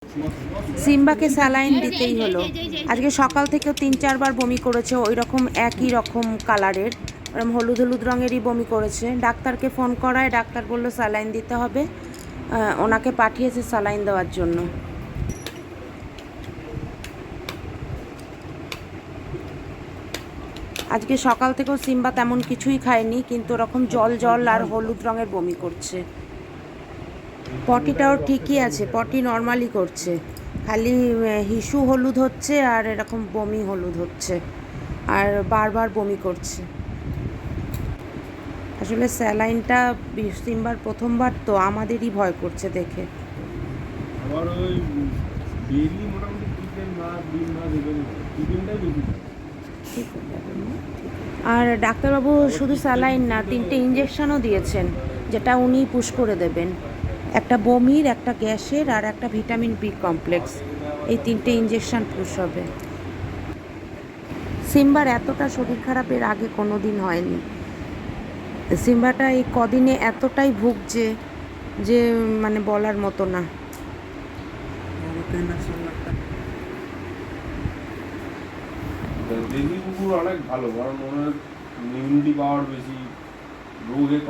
সিম্বাকে saline দিতেই হলো। আজকে সকাল থেকেও 3-4 বার বমি করেছে, ওই রকম একই রকম কালারের, হলুদ হলুদ রঙেরই বমি করেছে। ডাক্তারকে ফোন করায় ডাক্তার বলল স্যালাইন দিতে হবে, ওনাকে পাঠিয়েছে স্যালাইন দেওয়ার জন্য। আজকে সকাল থেকেও সিম্বা তেমন কিছুই খায়নি, কিন্তু ওরকম জল জল আর হলুদ রঙের বমি করছে। পটিটাও ঠিকই আছে, পটি নর্মালি করছে, খালি হিসু হলুদ হচ্ছে আর এরকম বমি হলুদ হচ্ছে আর বারবার বমি করছে। আসলে স্যালাইনটা সিম্বার প্রথমবার তো, আমাদেরই ভয় করছে দেখে। আর ডাক্তারবাবু শুধু স্যালাইন না, 3টে ইঞ্জেকশনও দিয়েছেন, যেটা উনি পুশ করে দেবেন। একটা বমির, একটা গ্যাসের আর একটা ভিটামিন বি কমপ্লেক্স, এই 3টে ইঞ্জেকশন পুশ হবে। সিম্বার এতটা শরীর খারাপের আগে কোনো দিন হয়নি। সিম্বাটা এই কদিনে এতটাই ভুগছে যে মানে বলার মতো না। দেশি কুকুর অনেক ভালো, কারণ ওনার ইমিউনিটি পাওয়ার বেশি, রোগে